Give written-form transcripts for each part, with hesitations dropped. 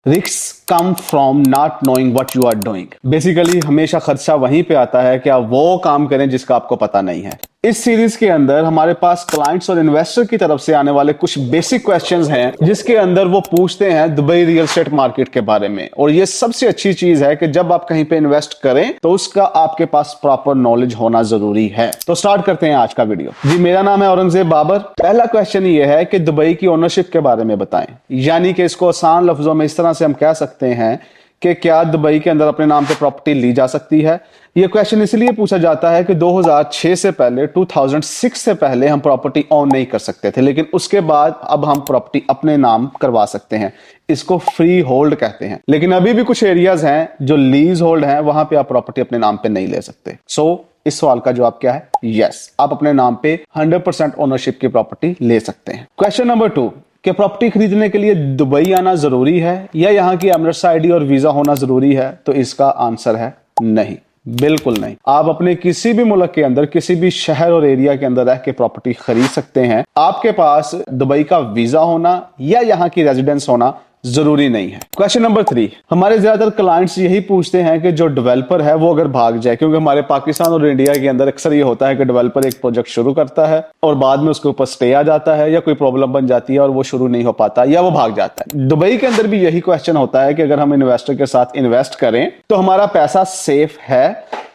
Risk come from not knowing what you are doing. Basically हमेशा खर्चा वहीं पे आता है कि आप वो काम करें जिसका आपको पता नहीं है। इस सीरीज के अंदर हमारे पास क्लाइंट्स और इन्वेस्टर की तरफ से आने वाले कुछ बेसिक क्वेश्चंस हैं जिसके अंदर वो पूछते हैं दुबई रियल एस्टेट मार्केट के बारे में। और ये सबसे अच्छी चीज है कि जब आप कहीं पे इन्वेस्ट करें तो उसका आपके पास प्रॉपर नॉलेज होना जरूरी है। तो स्टार्ट करते हैं आज का वीडियो। जी, मेरा नाम है औरंगजेब बाबर। पहला क्वेश्चन ये है कि दुबई की ओनरशिप के बारे में बताएं, यानी कि इसको आसान लफ्जों में इस तरह से हम कह सकते हैं कि क्या दुबई के अंदर अपने नाम पे प्रॉपर्टी ली जा सकती है। यह क्वेश्चन इसलिए पूछा जाता है कि 2006 से पहले 2006 से पहले हम प्रॉपर्टी ओन नहीं कर सकते थे, लेकिन उसके बाद अब हम प्रॉपर्टी अपने नाम करवा सकते हैं। इसको फ्री होल्ड कहते हैं। लेकिन अभी भी कुछ एरियाज हैं जो लीज होल्ड हैं, वहां पे आप प्रॉपर्टी अपने नाम पे नहीं ले सकते। इस सवाल का जवाब क्या है? यस, आप अपने नाम पे 100% ओनरशिप की प्रॉपर्टी ले सकते हैं। क्वेश्चन नंबर 2 कि प्रॉपर्टी खरीदने के लिए दुबई आना जरूरी है या यहां की एमिरेट्स आईडी और वीजा होना जरूरी है? तो इसका आंसर है नहीं, बिल्कुल नहीं। आप अपने किसी भी मुल्क के अंदर किसी भी शहर और एरिया के अंदर रह के प्रॉपर्टी खरीद सकते हैं। आपके पास दुबई का वीजा होना या यहां की रेजिडेंस होना जरूरी नहीं है। क्वेश्चन नंबर 3, हमारे ज्यादातर क्लाइंट्स यही पूछते हैं कि जो डेवलपर है वो अगर भाग जाए, क्योंकि हमारे पाकिस्तान और इंडिया के अंदर अक्सर ये होता है कि डेवलपर एक प्रोजेक्ट शुरू करता है और बाद में उसके ऊपर स्टे आ जाता है या कोई प्रॉब्लम बन जाती है और वो शुरू नहीं हो पाता या वो भाग जाता है। दुबई के अंदर भी यही क्वेश्चन होता है कि अगर हम इन्वेस्टर के साथ इन्वेस्ट करें तो हमारा पैसा सेफ है।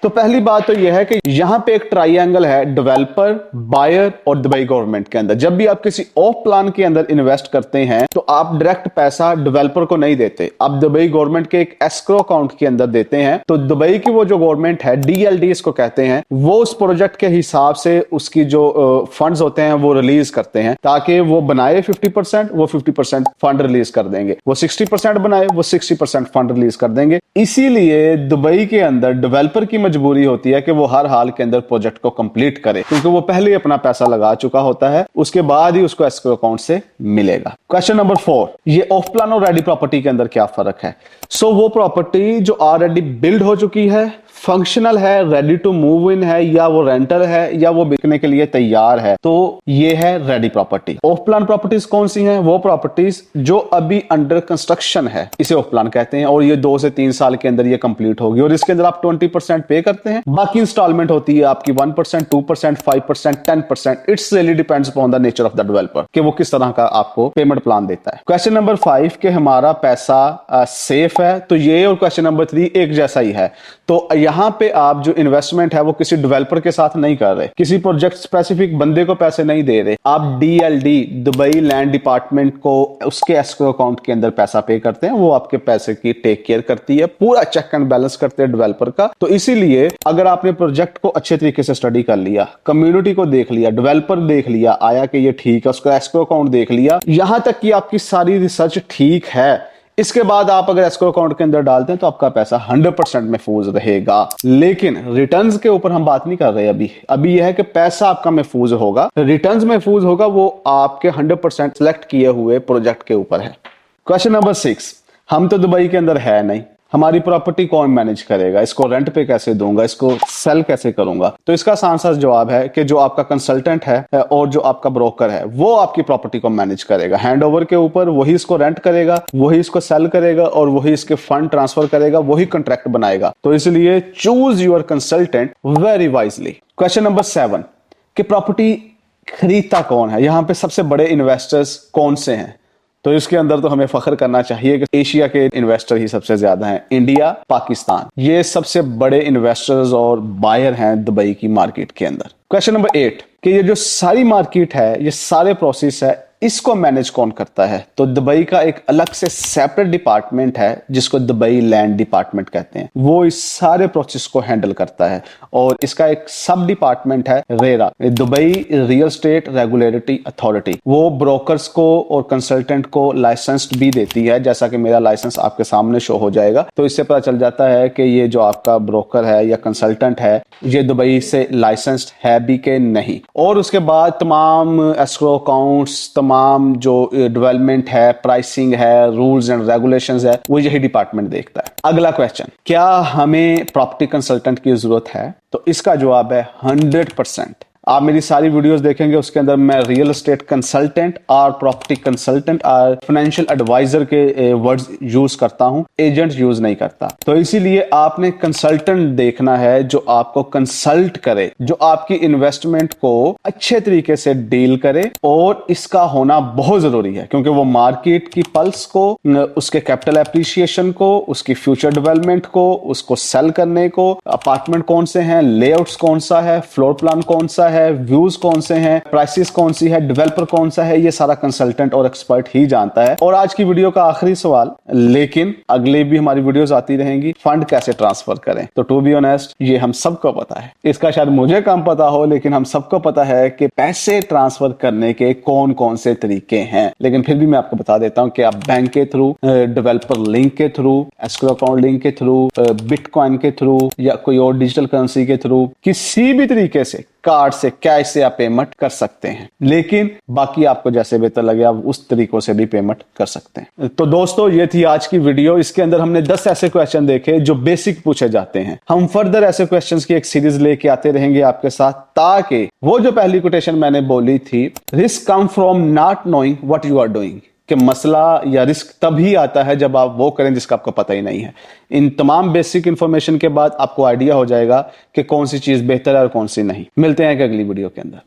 तो पहली बात तो यह है कि यहां पे एक ट्राइएंगल है डेवलपर, बायर और दुबई गवर्नमेंट के अंदर। जब भी आप किसी ऑफ प्लान के अंदर इन्वेस्ट करते हैं तो आप डायरेक्ट पैसा डेवलपर को नहीं देते, आप दुबई गवर्नमेंट के एक एस्क्रो अकाउंट के अंदर देते हैं। तो दुबई की वो जो गवर्नमेंट है, DLD इसको कहते हैं, वो उस प्रोजेक्ट के हिसाब से उसकी जो फंड्स होते हैं वो रिलीज करते हैं, ताकि वो बनाए 50%, वो 50% फंड रिलीज कर देंगे, वो 60% बनाए, वो 60% फंड रिलीज कर देंगे। इसीलिए दुबई के अंदर डेवलपर की मजबूरी होती है कि वो हर हाल के अंदर प्रोजेक्ट को कंप्लीट करे, क्योंकि वो पहले ही अपना पैसा लगा चुका होता है, उसके बाद ही उसको एस्क्रो अकाउंट से मिलेगा। क्वेश्चन नंबर 4, ये ऑफ प्लान और रेडी प्रॉपर्टी के अंदर क्या फर्क है? वो प्रॉपर्टी जो ऑलरेडी बिल्ड हो चुकी है, फंक्शनल है, रेडी टू मूव इन है, या वो रेंटल है, या वो बिकने के लिए तैयार है, तो ये है ready property. Of plan properties कौन सी हैं? वो प्रॉपर्टीज जो अभी अंडर कंस्ट्रक्शन है, इसे ऑफ प्लान कहते हैं, और ये 2 से 3 साल के अंदर ये कंप्लीट होगी और इसके अंदर आप 20% पे करते हैं, बाकी इंस्टॉलमेंट होती है आपकी 1%, 2%, 5%, 10%। It's really depends upon the nature of the developer कि वो किस तरह का आपको पेमेंट प्लान देता है। क्वेश्चन नंबर 5 कि हमारा पैसा सेफ है, तो ये और क्वेश्चन नंबर 3 एक जैसा ही है। तो यहां पे आप जो इन्वेस्टमेंट है वो किसी डेवलपर के साथ नहीं कर रहे, किसी प्रोजेक्ट स्पेसिफिक बंदे को पैसे नहीं दे रहे, आप DLD दुबई लैंड डिपार्टमेंट को उसके एस्क्रो अकाउंट के अंदर पैसा पे करते हैं, वो आपके पैसे की टेक केयर करती है, पूरा चेक एंड बैलेंस करते हैं डेवलपर का। तो इसीलिए अगर आपने प्रोजेक्ट को अच्छे तरीके से स्टडी कर लिया, कम्युनिटी को देख लिया, डेवलपर देख लिया, आया कि ये ठीक है, उसका एस्क्रो अकाउंट देख लिया, यहां तक कि आपकी सारी रिसर्च ठीक है, इसके बाद आप अगर एस्क्रो अकाउंट के अंदर डालते हैं तो आपका पैसा 100% महफूज रहेगा। लेकिन रिटर्न्स के ऊपर हम बात नहीं कर रहे अभी यह है कि पैसा आपका महफूज होगा, रिटर्न्स महफूज होगा, वो आपके 100% सिलेक्ट किए हुए प्रोजेक्ट के ऊपर है। क्वेश्चन नंबर 6, हम तो दुबई के अंदर है नहीं, हमारी प्रॉपर्टी कौन मैनेज करेगा? इसको रेंट पे कैसे दूंगा? इसको सेल कैसे करूंगा? तो इसका आसान सा जवाब है कि जो आपका कंसल्टेंट है और जो आपका ब्रोकर है वो आपकी प्रॉपर्टी को मैनेज करेगा। हैंडओवर के ऊपर वही इसको रेंट करेगा, वही इसको सेल करेगा और वही इसके फंड ट्रांसफर करेगा, वही कॉन्ट्रैक्ट बनाएगा। तो इसलिए choose your consultant very wisely. Question number 7 कि प्रॉपर्टी खरीदता कौन है? यहां पे सबसे बड़े इन्वेस्टर्स कौन से हैं? तो इसके अंदर तो हमें फख्र करना चाहिए कि एशिया के इन्वेस्टर ही सबसे ज्यादा हैं। इंडिया, पाकिस्तान, ये सबसे बड़े इन्वेस्टर्स और बायर हैं दुबई की मार्केट के अंदर। क्वेश्चन नंबर 8 कि ये जो सारी मार्केट है, ये सारे प्रोसेस है, इसको मैनेज कौन करता है? तो दुबई का एक अलग से सेपरेट डिपार्टमेंट है जिसको दुबई लैंड डिपार्टमेंट कहते हैं, वो इस सारे प्रोसेस को हैंडल करता है। और इसका एक सब डिपार्टमेंट है RERA, Dubai real estate regulatory authority. वो ब्रोकर्स को और कंसल्टेंट को लाइसेंस भी देती है, जैसा कि मेरा लाइसेंस आपके सामने शो हो जाएगा। तो इससे पता चल जाता है कि ये जो आपका ब्रोकर है या कंसल्टेंट है ये दुबई से लाइसेंस्ड है भी के नहीं। और उसके बाद तमाम एस्क्रो अकाउंट्स, तमाम जो डेवलपमेंट है, प्राइसिंग है, रूल्स एंड रेगुलेशंस है, वो यही डिपार्टमेंट देखता है। अगला क्वेश्चन, क्या हमें प्रॉपर्टी कंसल्टेंट की जरूरत है? तो इसका जवाब है 100%। आप मेरी सारी वीडियोस देखेंगे, उसके अंदर मैं रियल एस्टेट कंसल्टेंट और प्रॉपर्टी कंसल्टेंट और फाइनेंशियल एडवाइजर के वर्ड्स यूज करता हूं, एजेंट यूज नहीं करता। तो इसीलिए आपने कंसल्टेंट देखना है जो आपको कंसल्ट करे, जो आपकी इन्वेस्टमेंट को अच्छे तरीके से डील करे, और इसका होना बहुत जरूरी है क्योंकि वो मार्केट की पल्स को, उसके कैपिटल एप्रिसिएशन को, उसकी फ्यूचर डेवलपमेंट को, उसको सेल करने को, अपार्टमेंट कौन से हैं, लेआउट्स कौन सा है, फ्लोर प्लान कौन सा है, व्यूज कौन से हैं, प्राइसेस कौन सी है, डेवलपर कौन सा है, ये सारा कंसल्टेंट और एक्सपर्ट ही जानता है। और आज की वीडियो का आखिरी सवाल, लेकिन अगले भी हमारी वीडियोस आती रहेंगी, फंड कैसे ट्रांसफर करें। तो टू बी ऑनेस्ट ये हम सबको पता है, इसका शायद मुझे कम पता हो, लेकिन हम सबको पता है कि पैसे ट्रांसफर करने के कौन कौन से तरीके हैं। लेकिन फिर भी मैं आपको बता देता हूं कि आप बैंक के थ्रू, डेवलपर लिंक के थ्रू, एस्क्रो अकाउंट लिंक के थ्रू, बिटकॉइन के थ्रू या कोई और डिजिटल करेंसी के थ्रू, किसी भी तरीके से, कार्ड से, कैश से आप पेमेंट कर सकते हैं। लेकिन बाकी आपको जैसे बेहतर लगे आप उस तरीकों से भी पेमेंट कर सकते हैं। तो दोस्तों ये थी आज की वीडियो। इसके अंदर हमने 10 ऐसे क्वेश्चन देखे जो बेसिक पूछे जाते हैं। हम फर्दर ऐसे क्वेश्चंस की एक सीरीज लेके आते रहेंगे आपके साथ, ताकि वो जो पहली कोटेशन मैंने बोली थी, risk come from not knowing what you are doing, कि मसला या रिस्क तभी आता है जब आप वो करें जिसका आपको पता ही नहीं है। इन तमाम बेसिक इंफॉर्मेशन के बाद आपको आइडिया हो जाएगा कि कौन सी चीज बेहतर है और कौन सी नहीं। मिलते हैं एक अगली वीडियो के अंदर।